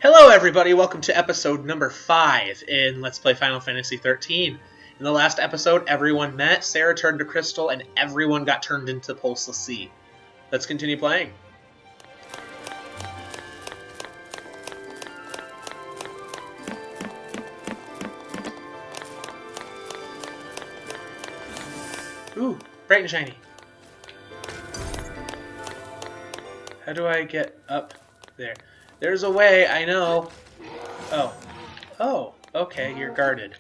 Hello everybody, welcome to episode number 5 in Let's Play Final Fantasy XIII. In the last episode, everyone met, Sarah turned to Crystal, and everyone got turned into Pulseless Sea. Let's continue playing. Ooh, bright and shiny. How do I get up there? There's a way, I know. Oh. Oh, okay, you're guarded.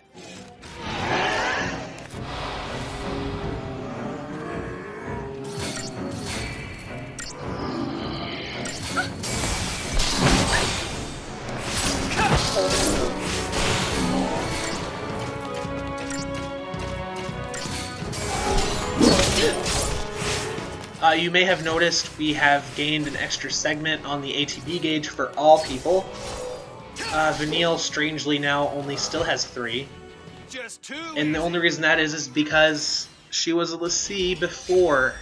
You may have noticed we have gained an extra segment on the ATB gauge for all people. Vanille, strangely now, only still has 3. Just 2. And the only reason that is because she was a lessee before...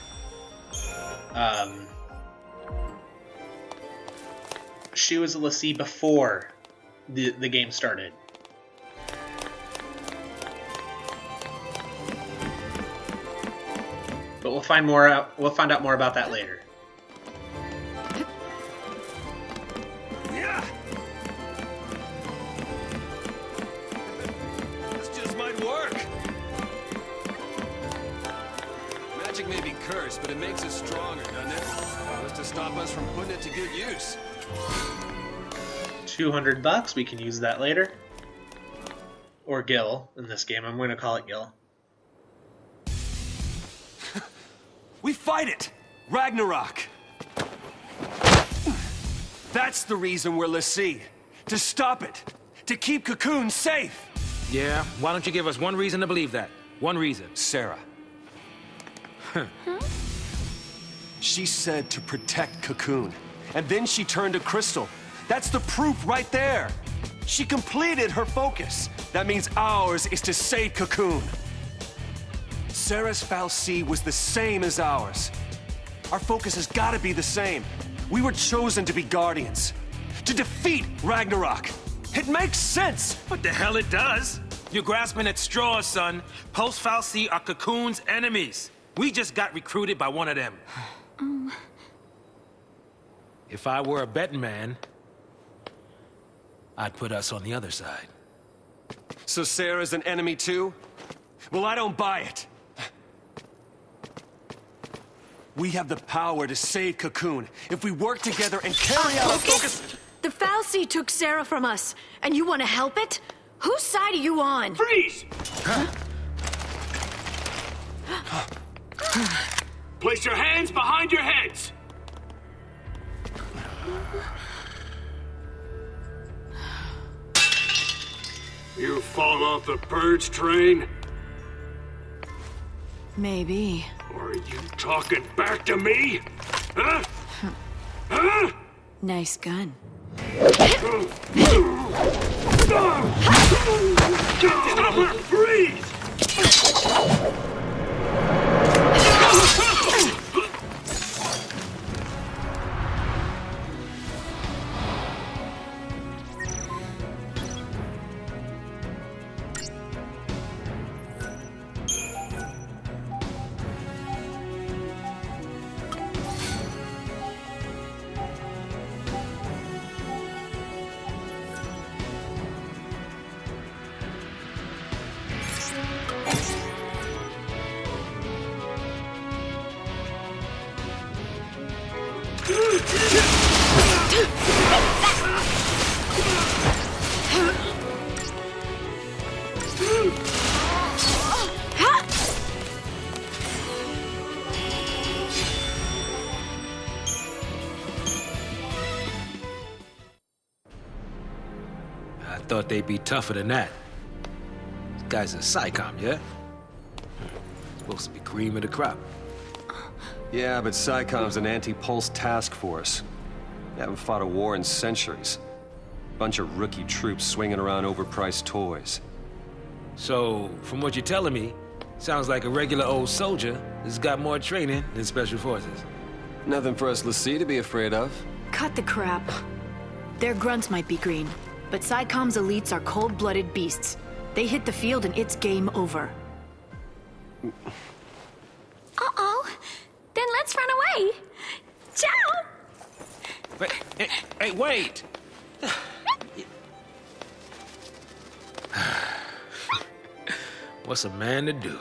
she was a lessee before the game started. But we'll find out more about that later. Yeah. This just might work. Magic may be cursed, but it makes us stronger, doesn't it? Just to stop us from putting it to good use. $200. We can use that later. Or Gil in this game. I'm going to call it Gil. We fight it! Ragnarok! That's the reason we're lessee. To stop it. To keep Cocoon safe. Yeah, why don't you give us one reason to believe that? One reason. Sarah. She said to protect Cocoon. And then she turned to Crystal. That's the proof right there. She completed her focus. That means ours is to save Cocoon. Sarah's fal'Cie was the same as ours. Our focus has got to be the same. We were chosen to be guardians. To defeat Ragnarok. It makes sense! What the hell it does? You're grasping at straws, son. Post fal'Cie are Cocoon's enemies. We just got recruited by one of them. If I were a betting man, I'd put us on the other side. So Sarah's an enemy too? Well, I don't buy it. We have the power to save Cocoon if we work together and carry out our focus. The fal'Cie took Sarah from us, and you want to help it? Whose side are you on? Freeze! Huh? Place your hands behind your heads! You fall off the purge train? Maybe. Or are you talking back to me? Huh? Huh? Nice gun. Stop her! Freeze! I thought they'd be tougher than that. This guy's a psychom, yeah? Supposed to be cream of the crop. Yeah, but PSICOM's an anti-pulse task force. They haven't fought a war in centuries. Bunch of rookie troops swinging around overpriced toys. So, from what you're telling me, sounds like a regular old soldier that's got more training than special forces. Nothing for us l'Cie to be afraid of. Cut the crap. Their grunts might be green, but SciComm's elites are cold-blooded beasts. They hit the field and it's game over. Uh-oh. Then let's run away. Ciao! Hey, wait! What's a man to do?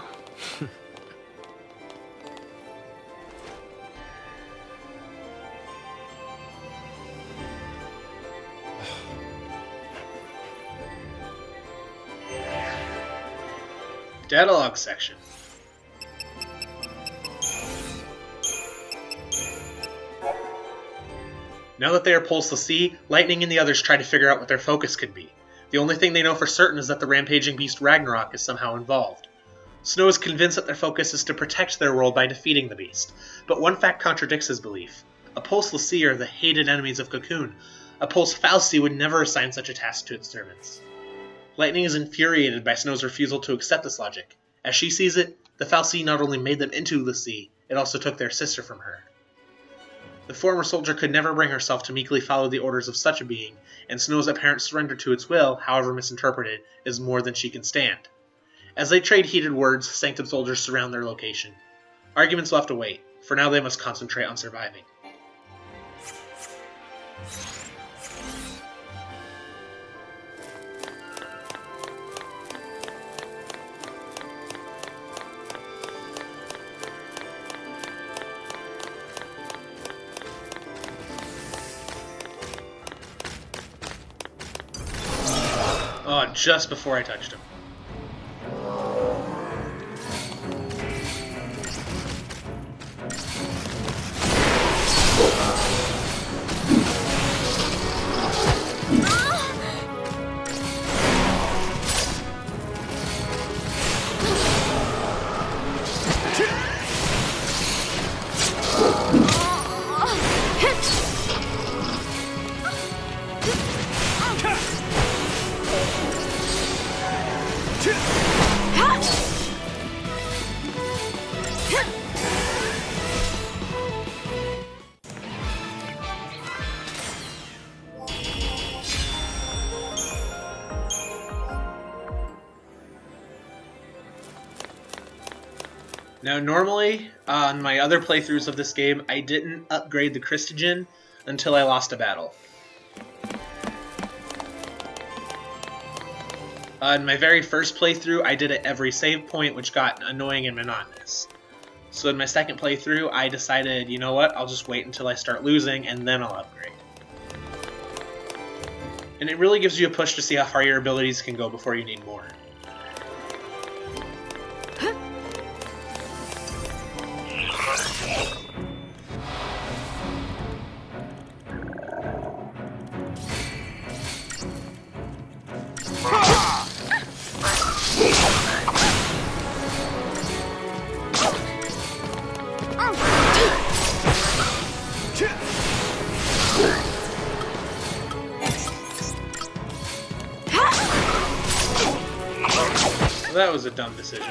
Dialogue section. Now that they are Pulse the Sea, Lightning and the others try to figure out what their focus could be. The only thing they know for certain is that the rampaging beast Ragnarok is somehow involved. Snow is convinced that their focus is to protect their world by defeating the beast, but one fact contradicts his belief. A Pulse the Sea are the hated enemies of Cocoon. A Pulse Falsi would never assign such a task to its servants. Lightning is infuriated by Snow's refusal to accept this logic. As she sees it, the Falsi not only made them into the sea, it also took their sister from her. The former soldier could never bring herself to meekly follow the orders of such a being, and Snow's apparent surrender to its will, however misinterpreted, is more than she can stand. As they trade heated words, Sanctum soldiers surround their location. Arguments will have to wait. For now they must concentrate on surviving. Oh, just before I touched him. Now, normally, on my other playthroughs of this game, I didn't upgrade the Christogen until I lost a battle. In my very first playthrough, I did it every save point, which got annoying and monotonous. So in my second playthrough, I decided, you know what, I'll just wait until I start losing, and then I'll upgrade. And it really gives you a push to see how far your abilities can go before you need more. Well, that was a dumb decision.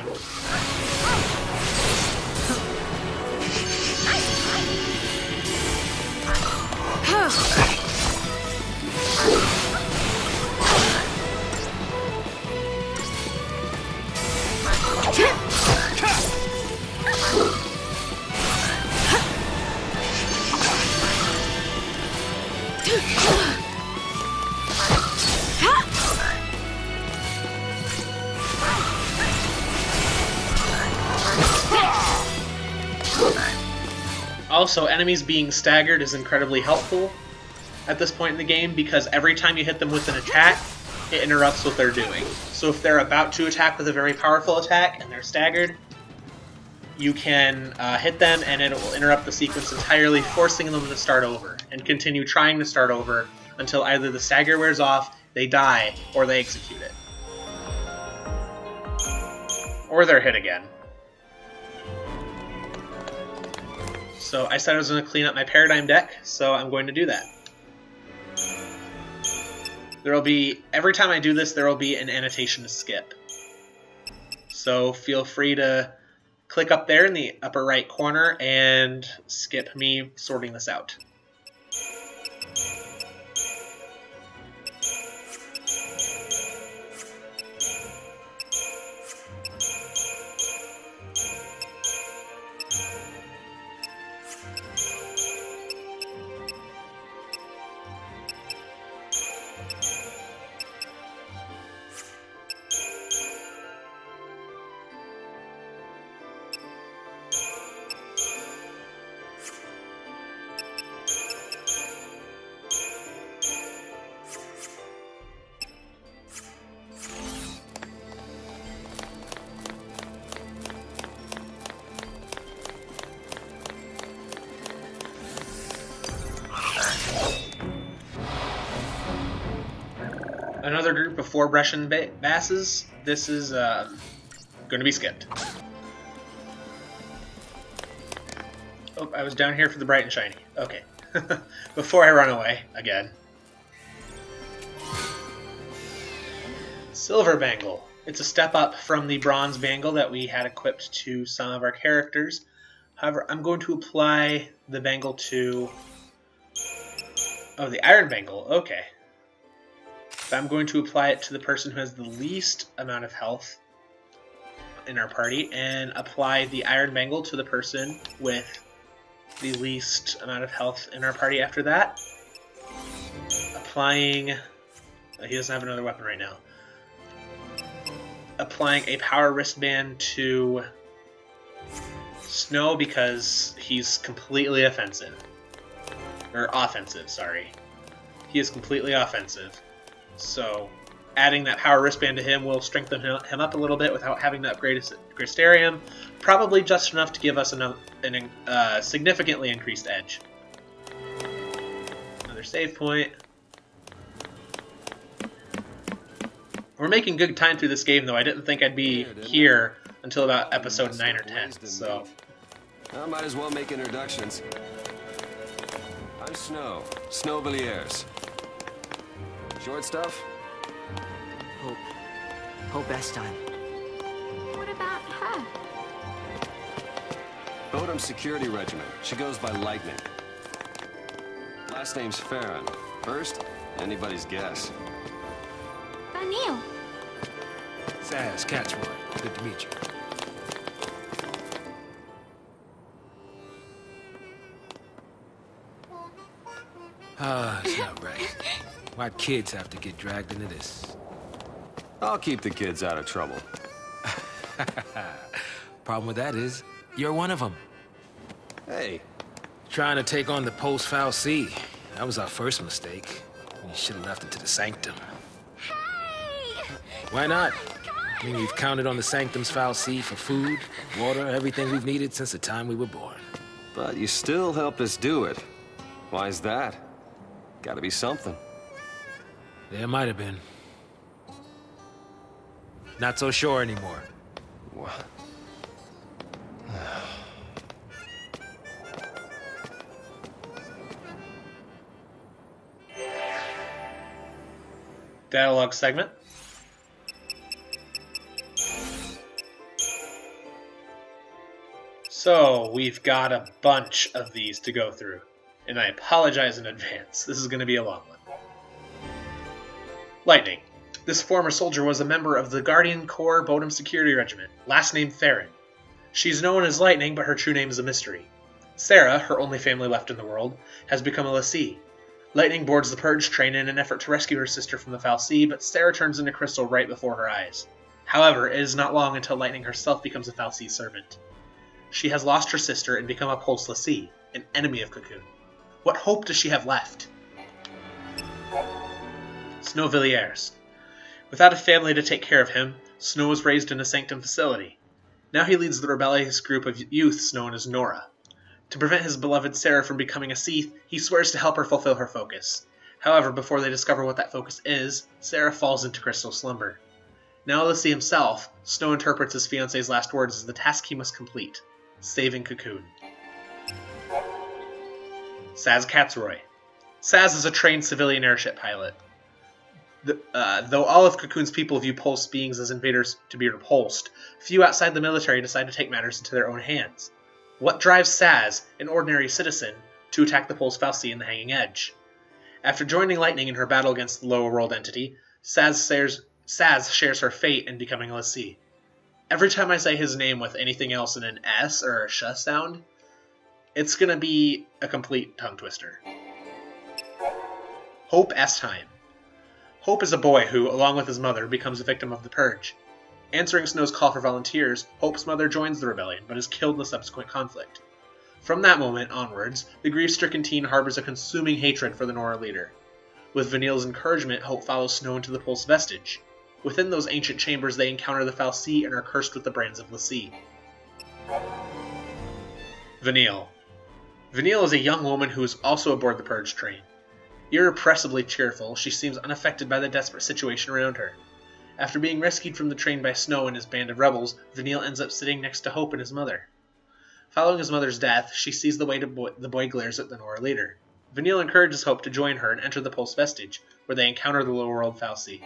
Also, enemies being staggered is incredibly helpful at this point in the game because every time you hit them with an attack, it interrupts what they're doing. So if they're about to attack with a very powerful attack and they're staggered, you can hit them and it will interrupt the sequence entirely, forcing them to start over and continue trying to start over until either the stagger wears off, they die, or they execute it. Or they're hit again. So I said I was going to clean up my Paradigm deck, so I'm going to do that. Every time I do this, there will be an annotation to skip. So feel free to click up there in the upper right corner and skip me sorting this out. Another group of 4 Brescian basses. This is going to be skipped. Oh, I was down here for the bright and shiny. Okay. Before I run away again. Silver Bangle. It's a step up from the bronze bangle that we had equipped to some of our characters. However, I'm going to apply the bangle to... Oh, the iron bangle. Okay. I'm going to apply it to the person who has the least amount of health in our party, and apply the iron bangle to the person with the least amount of health in our party after that. Applying... He doesn't have another weapon right now. Applying a power wristband to Snow because he's completely offensive. Or offensive, sorry. He is completely offensive. So, adding that power wristband to him will strengthen him up a little bit without having to upgrade his Gristerium. Probably just enough to give us a significantly increased edge. Another save point. We're making good time through this game, though. I didn't think I'd be here until about episode 9 or 10, so... I might as well make introductions. I'm Snow. Snow Villiers. Short stuff? Hope Estine. What about her? Bodum Security Regiment. She goes by Lightning. Last name's Farron. First, anybody's guess. Vanille. Saz, Catchroy. Good to meet you. Ah, it's not right. Why'd kids have to get dragged into this? I'll keep the kids out of trouble. Problem with that is, you're one of them. Hey, Trying to take on the post-Foul Sea. That was our first mistake. We should have left it to the Sanctum. Hey! Why not? I mean, we've counted on the Sanctum's Foul Sea for food, water, everything we've needed since the time we were born. but you still helped us do it. Why's that? Gotta be something. There might have been. Not so sure anymore. What? Dialogue segment. So, we've got a bunch of these to go through, and I apologize in advance. This is going to be a long one. Lightning. This former soldier was a member of the Guardian Corps Bodum Security Regiment, last name Farron. She's known as Lightning, but her true name is a mystery. Sarah, her only family left in the world, has become a lessee. Lightning boards the Purge train in an effort to rescue her sister from the Foul Sea, but Sarah turns into crystal right before her eyes. However, it is not long until Lightning herself becomes a Foul Sea servant. She has lost her sister and become a Pulse lessee, an enemy of Cocoon. What hope does she have left? Snow Villiers. Without a family to take care of him, Snow was raised in a Sanctum facility. Now he leads the rebellious group of youths known as Nora. To prevent his beloved Sarah from becoming a Seath, he swears to help her fulfill her focus. However, before they discover what that focus is, Sarah falls into crystal slumber. Now a lessee himself, Snow interprets his fiancée's last words as the task he must complete, saving Cocoon. Saz Katzroy. Saz is a trained civilian airship pilot. Though all of Cocoon's people view Pulse beings as invaders to be repulsed, few outside the military decide to take matters into their own hands. What drives Saz, an ordinary citizen, to attack the Pulse Foul Sea in the Hanging Edge? After joining Lightning in her battle against the lower world entity, Saz shares her fate in becoming a lessee. Every time I say his name with anything else in an S or a sh sound, it's going to be a complete tongue twister. Hope Estine. Hope is a boy who, along with his mother, becomes a victim of the Purge. Answering Snow's call for volunteers, Hope's mother joins the rebellion, but is killed in the subsequent conflict. From that moment onwards, the grief-stricken teen harbors a consuming hatred for the Nora leader. With Vanille's encouragement, Hope follows Snow into the Pulse Vestige. Within those ancient chambers, they encounter the Foul Sea and are cursed with the brands of Lessee. Vanille. Vanille is a young woman who is also aboard the Purge train. Irrepressibly cheerful, she seems unaffected by the desperate situation around her. After being rescued from the train by Snow and his band of rebels, Vanille ends up sitting next to Hope and his mother. Following his mother's death, she sees the way the boy glares at the Nora leader. Vanille encourages Hope to join her and enter the Pulse Vestige, where they encounter the Lower World fal'Cie.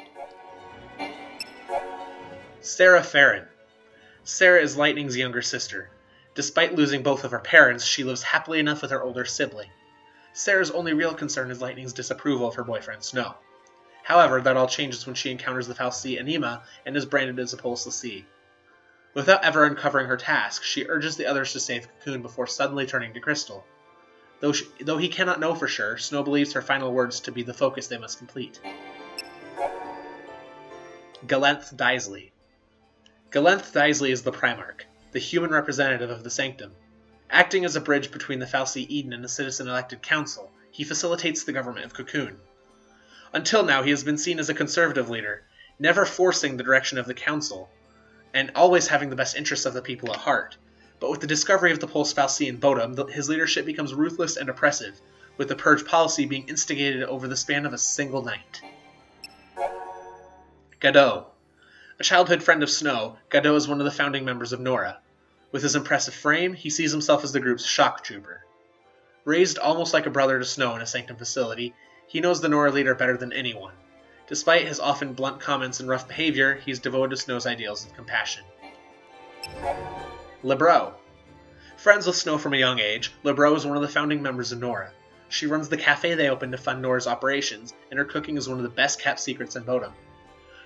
Sarah Farron. Sarah is Lightning's younger sister. Despite losing both of her parents, she lives happily enough with her older sibling. Sarah's only real concern is Lightning's disapproval of her boyfriend Snow. However, that all changes when she encounters the fal'Cie Anima and is branded as a Pulse l'Cie. Without ever uncovering her task, she urges the others to save Cocoon before suddenly turning to Crystal. Though he cannot know for sure, Snow believes her final words to be the focus they must complete. Galenth Daisley. Galenth Daisley is the Primarch, the human representative of the Sanctum. Acting as a bridge between the fal'Cie Eden and a citizen-elected council, he facilitates the government of Cocoon. Until now, he has been seen as a conservative leader, never forcing the direction of the council, and always having the best interests of the people at heart. But with the discovery of the Pulse fal'Cie in Bodum, his leadership becomes ruthless and oppressive, with the Purge policy being instigated over the span of a single night. Godot. A childhood friend of Snow, Godot is one of the founding members of Nora. With his impressive frame, he sees himself as the group's shock trooper. Raised almost like a brother to Snow in a Sanctum facility, he knows the Nora leader better than anyone. Despite his often blunt comments and rough behavior, he is devoted to Snow's ideals of compassion. Lebreau. Friends with Snow from a young age, Lebreau is one of the founding members of Nora. She runs the cafe they opened to fund Nora's operations, and her cooking is one of the best kept secrets in Bodum.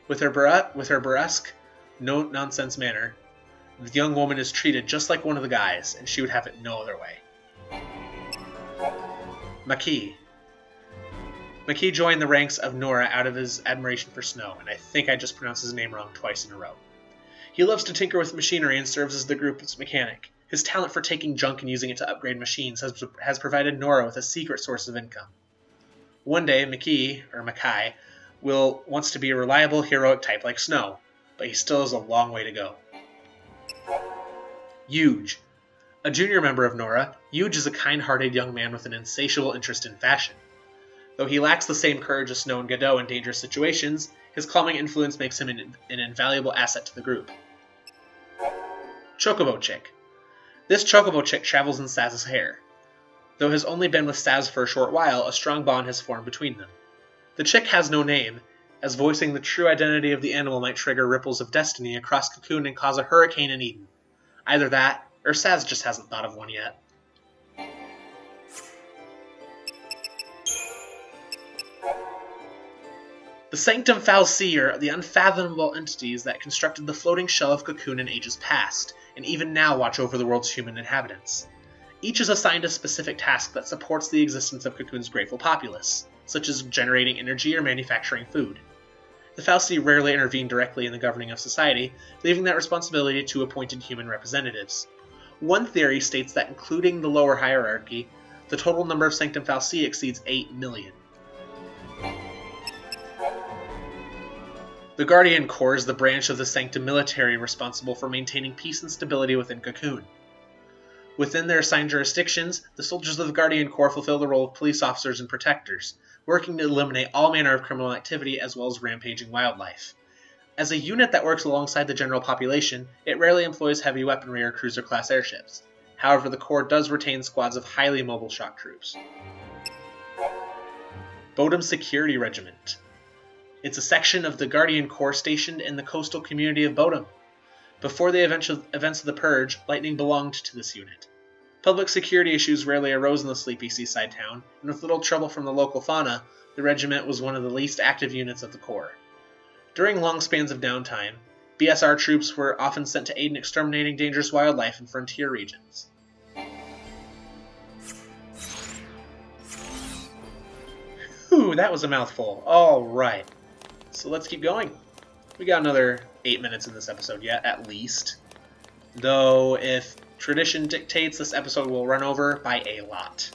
With her burlesque, no-nonsense manner, the young woman is treated just like one of the guys, and she would have it no other way. Maki. Maki joined the ranks of Nora out of his admiration for Snow, and I think I just pronounced his name wrong twice in a row. He loves to tinker with machinery and serves as the group's mechanic. His talent for taking junk and using it to upgrade machines has provided Nora with a secret source of income. One day, Makai, wants to be a reliable, heroic type like Snow, but he still has a long way to go. Yuge. A junior member of Nora, Yuge is a kind-hearted young man with an insatiable interest in fashion. Though he lacks the same courage as Snow and Godot in dangerous situations, his calming influence makes him an invaluable asset to the group. Chocobo Chick. This Chocobo Chick travels in Saz's hair. Though has only been with Saz for a short while, a strong bond has formed between them. The chick has no name, as voicing the true identity of the animal might trigger ripples of destiny across Cocoon and cause a hurricane in Eden. Either that, or Saz just hasn't thought of one yet. The Sanctum fal'Cie are the unfathomable entities that constructed the floating shell of Cocoon in ages past, and even now watch over the world's human inhabitants. Each is assigned a specific task that supports the existence of Cocoon's grateful populace, such as generating energy or manufacturing food. The fal'Cie rarely intervene directly in the governing of society, leaving that responsibility to appointed human representatives. One theory states that including the lower hierarchy, the total number of Sanctum fal'Cie exceeds 8 million. The Guardian Corps is the branch of the Sanctum military responsible for maintaining peace and stability within Cocoon. Within their assigned jurisdictions, the soldiers of the Guardian Corps fulfill the role of police officers and protectors, working to eliminate all manner of criminal activity as well as rampaging wildlife. As a unit that works alongside the general population, it rarely employs heavy weaponry or cruiser-class airships. However, the Corps does retain squads of highly mobile shock troops. Bodum Security Regiment. It's a section of the Guardian Corps stationed in the coastal community of Bodum. Before the events of the Purge, Lightning belonged to this unit. Public security issues rarely arose in the sleepy seaside town, and with little trouble from the local fauna, the regiment was one of the least active units of the Corps. During long spans of downtime, BSR troops were often sent to aid in exterminating dangerous wildlife in frontier regions. Whew, that was a mouthful. Alright, so let's keep going. We got another 8 minutes in this episode yet, at least. Though, if tradition dictates, this episode will run over by a lot.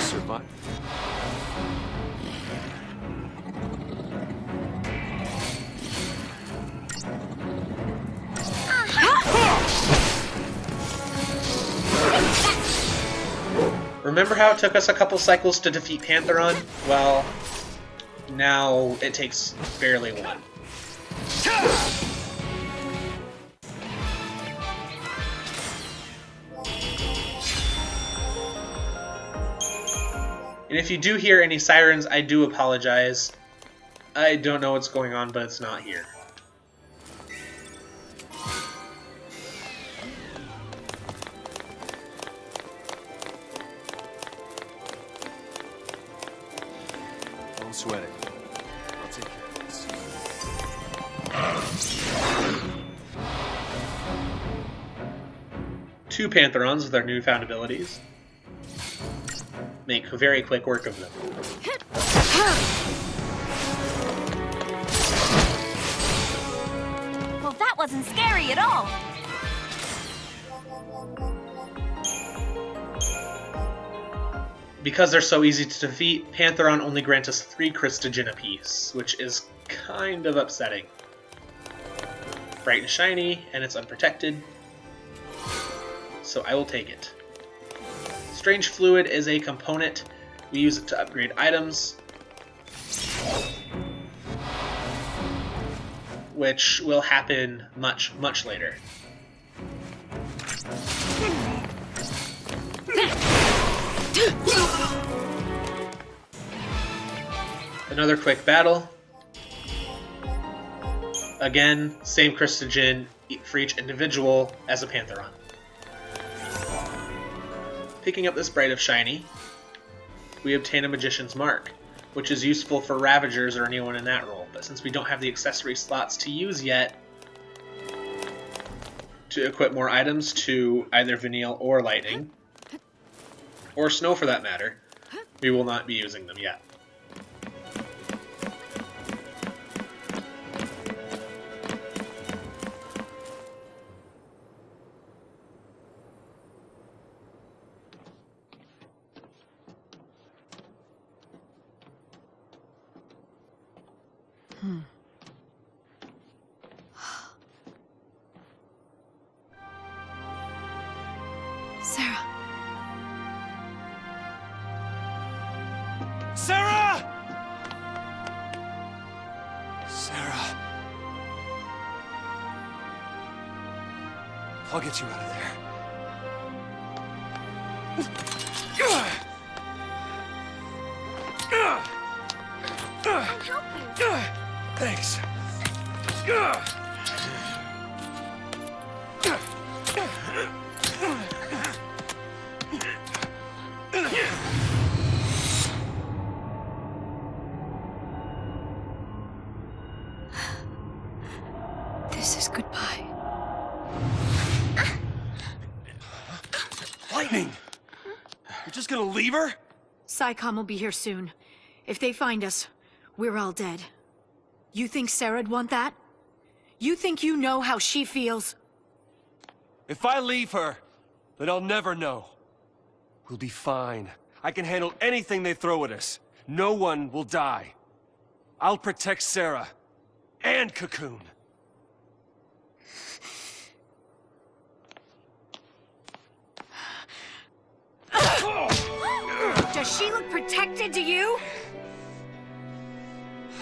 Survive. Remember how it took us a couple cycles to defeat Pantheron? Well, now it takes barely one. And if you do hear any sirens, I do apologize. I don't know what's going on, but it's not here. Don't sweat it. I'll take care of this. Two Pantherons with their newfound abilities. Make very quick work of them. Well, that wasn't scary at all. Because they're so easy to defeat, Pantheron only grants us 3 Christogen apiece, which is kind of upsetting. Bright and shiny, and it's unprotected, so I will take it. Strange Fluid is a component. We use it to upgrade items, which will happen much, much later. Another quick battle. Again, same Christogen for each individual as a Pantheron. Picking up this Bright of Shiny, we obtain a Magician's Mark, which is useful for Ravagers or anyone in that role, but since we don't have the accessory slots to use yet to equip more items to either Vanille or Lightning, or Snow for that matter, we will not be using them yet. Sarah. Sarah! Sarah. I'll get you out of there. I'll help you. Thanks. This is goodbye. Lightning! You're just gonna leave her? SciComm will be here soon. If they find us, we're all dead. You think Sarah'd want that? You think you know how she feels? If I leave her, then I'll never know. We'll be fine. I can handle anything they throw at us. No one will die. I'll protect Sarah. And Cocoon. Does she look protected to you?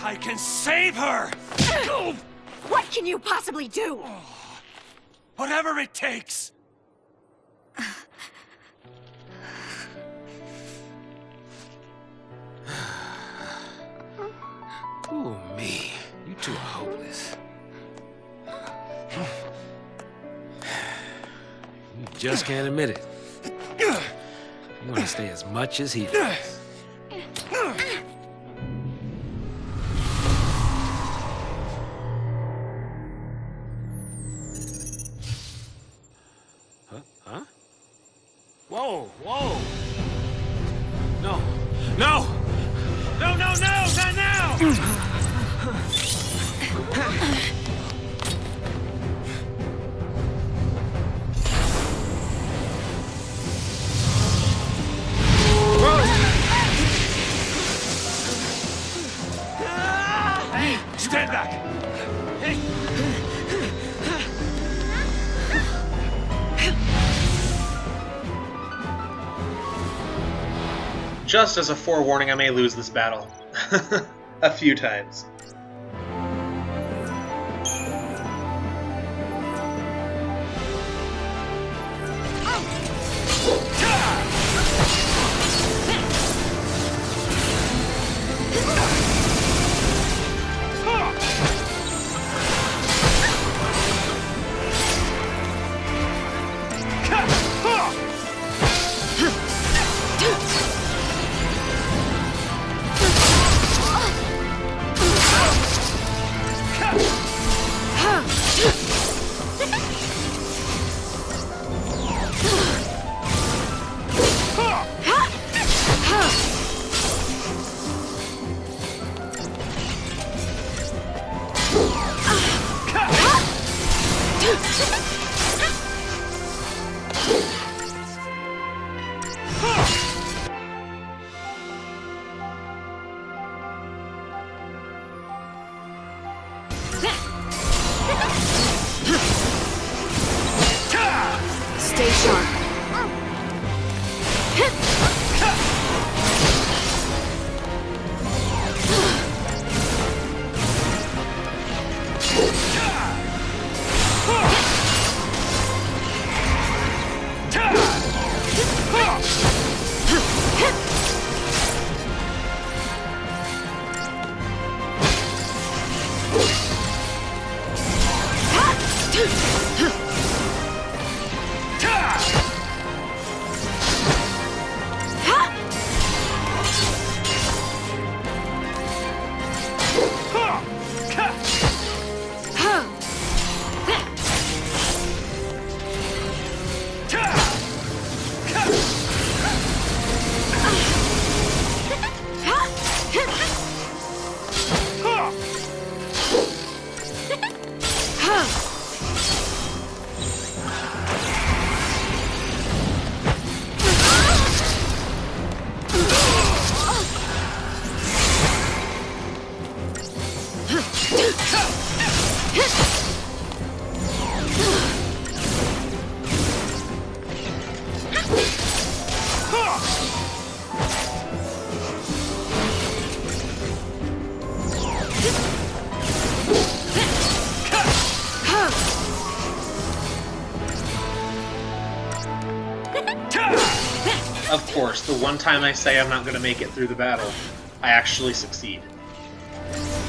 I can save her! What can you possibly do? Whatever it takes! Ooh, me. You two are hopeless. You just can't admit it. You want to stay as much as he does. Huh? Whoa, whoa! No! No! No, no, no! Not now! Hey, stand back! Hey! just as a forewarning, I may lose this battle. A few times. Stay sharp. Of course, the one time I say I'm not going to make it through the battle, I actually succeed.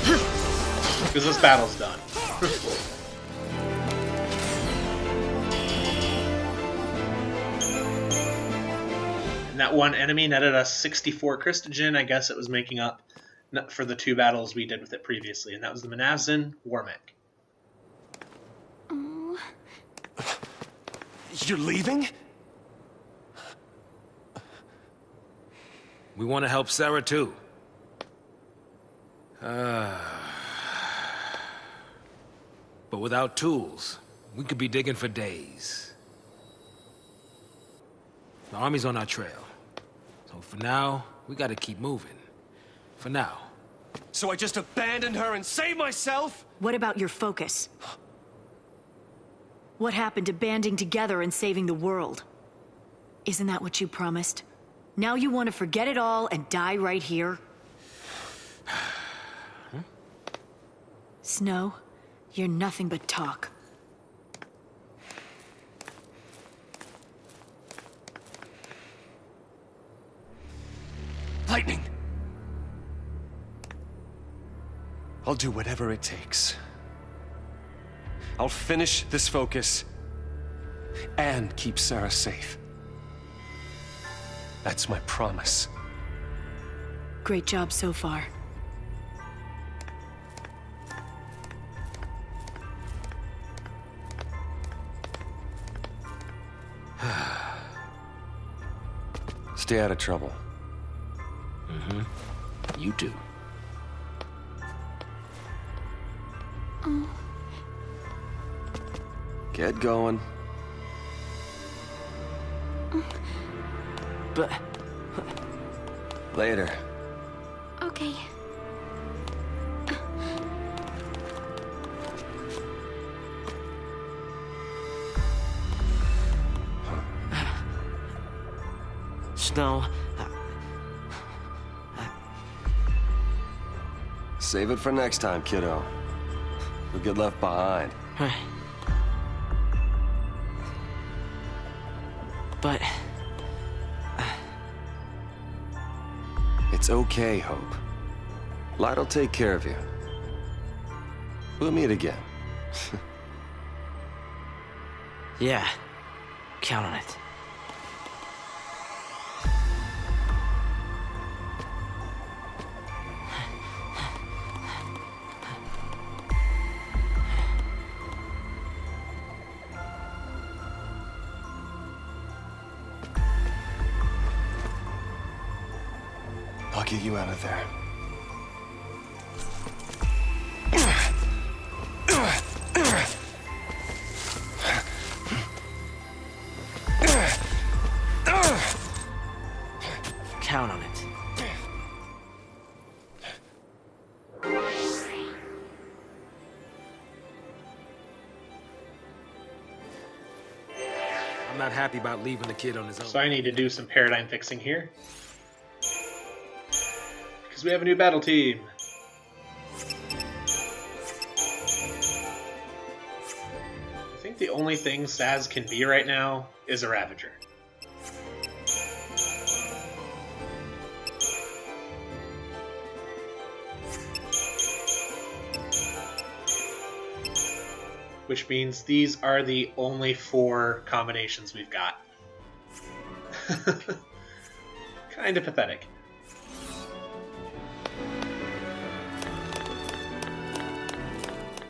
Because this battle's done. And that one enemy netted us 64 Christogen. I guess it was making up for the 2 battles we did with it previously. And that was the Manavzin Warmech. You're leaving? We want to help Sarah too. But without tools, we could be digging for days. The army's on our trail. So for now, we gotta keep moving. For now. So I just abandon her and save myself? What about your focus? What happened to banding together and saving the world? Isn't that what you promised? Now you want to forget it all and die right here? Snow, you're nothing but talk. Lightning! I'll do whatever it takes. I'll finish this focus and keep Sarah safe. That's my promise. Great job so far. Stay out of trouble. You too. Get going. But Later. Okay. Snow, Save it for next time, kiddo. You'll get left behind. But... It's okay, Hope. Light'll take care of you. We'll meet again. yeah, count on it. I'll get you out of there. Count on it. I'm not happy about leaving the kid on his own. So I need to do some paradigm fixing here. Because we have a new battle team. I think the only thing Saz can be right now is a Ravager. Which means these are the only 4 combinations we've got. Kind of pathetic.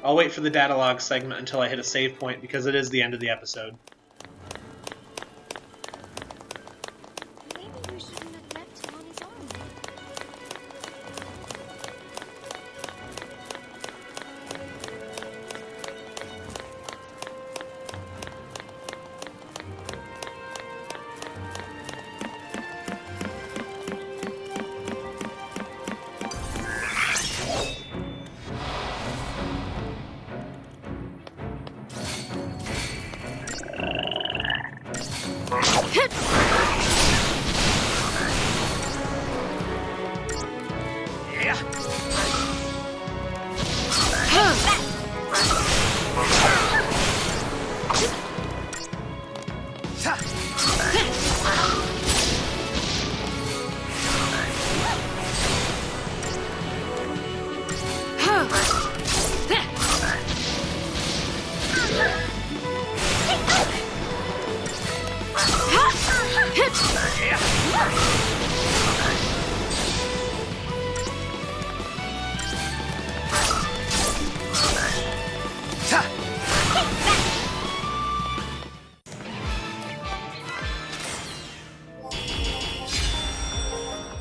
I'll wait for the data log segment until I hit a save point because it is the end of the episode. Maybe we shouldn't have left him on his own.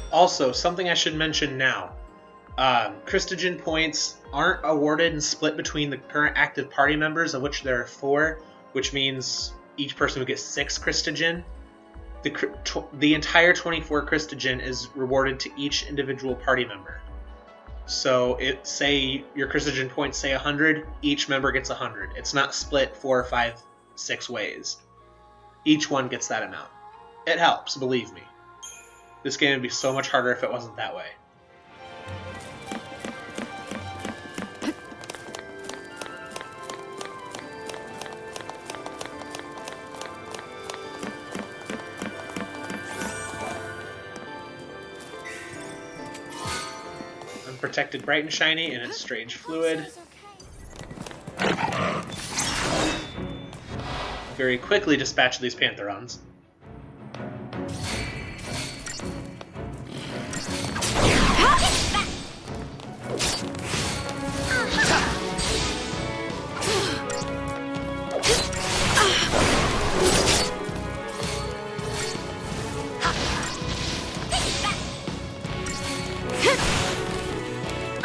Also, something I should mention now. Christogen points aren't awarded and split between the current active party members, of which there are 4, which means each person would get 6 Christogen. The entire 24 Christogen is rewarded to each individual party member. So, say your Christogen points say 100, each member gets 100. It's not split 4, 5, 6 ways. Each one gets that amount. It helps, believe me. This game would be so much harder if it wasn't that way. Unprotected, bright and shiny, and it's strange fluid. Very quickly dispatch these Pantherons.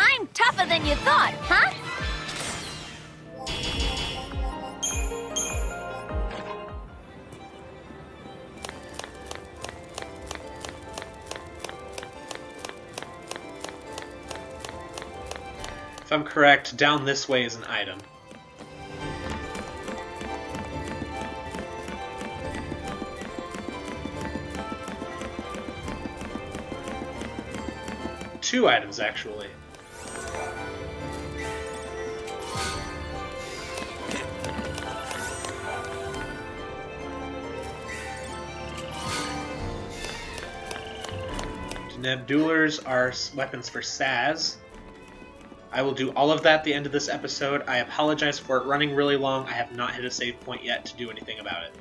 I'm tougher than you thought, huh? If I'm correct, down this way is an item. Two items, actually. Nebdulers are weapons for Saz. I will do all of that at the end of this episode. I apologize for it running really long. I have not hit a save point yet to do anything about it.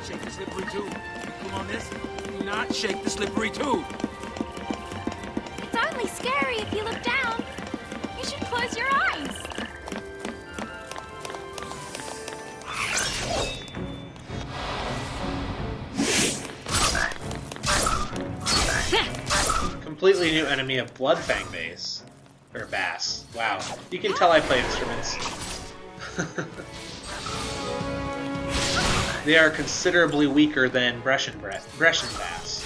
Shake the slippery tube. Come on this. Do not shake the slippery tube. It's only scary if you look down. You should close your eyes. Completely new enemy of Bloodfang base. Or Bass. Wow. You can tell I play instruments. They are considerably weaker than Breshan Bass.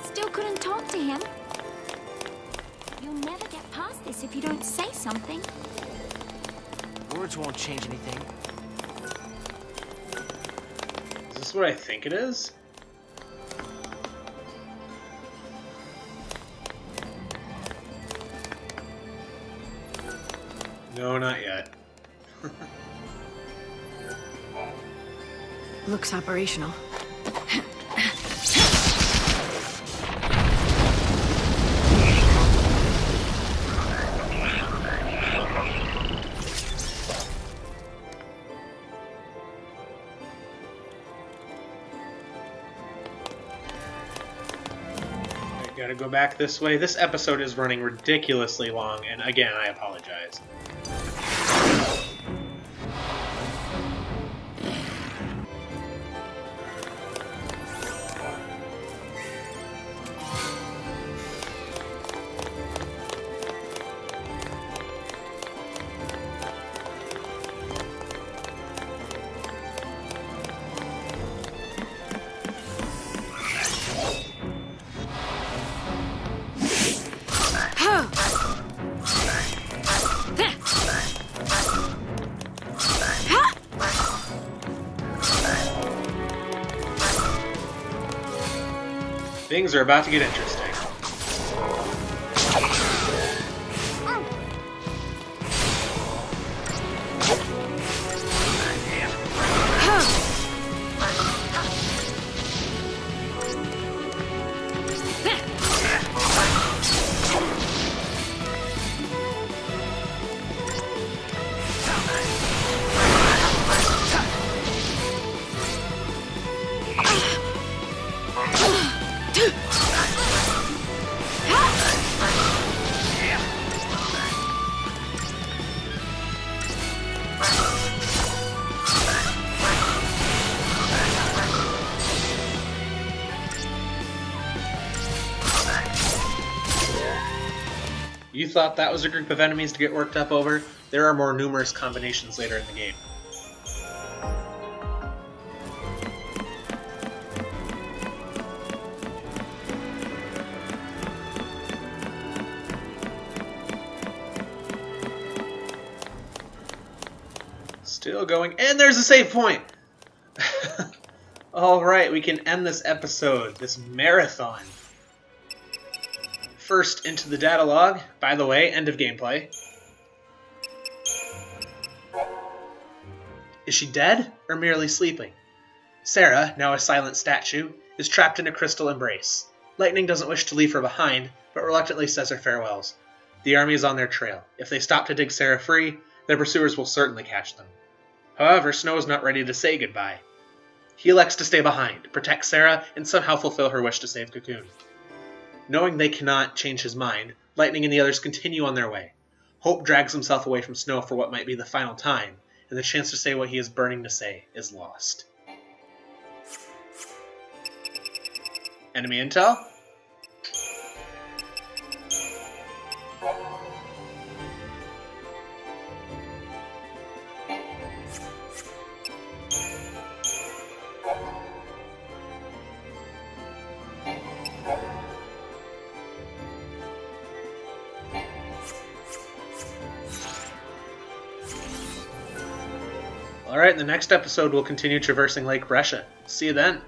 Still couldn't talk to him. You'll never get past this if you don't say something. Words won't change anything. Is this what I think it is? No, not yet. Looks operational. Gotta go back this way. This episode is running ridiculously long, and again, I apologize. Things are about to get interesting. You thought that was a group of enemies to get worked up over? There are more numerous combinations later in the game. Still going, and there's a save point! Alright, we can end this episode, this marathon. First into the data log. By the way, end of gameplay. Is she dead or merely sleeping? Sarah, now a silent statue, is trapped in a crystal embrace. Lightning doesn't wish to leave her behind, but reluctantly says her farewells. The army is on their trail. If they stop to dig Sarah free, their pursuers will certainly catch them. However, Snow is not ready to say goodbye. He elects to stay behind, protect Sarah, and somehow fulfill her wish to save Cocoon. Knowing they cannot change his mind, Lightning and the others continue on their way. Hope drags himself away from Snow for what might be the final time, and the chance to say what he is burning to say is lost. Enemy intel? Alright, in the next episode, we'll continue traversing Lake Bresha. See you then.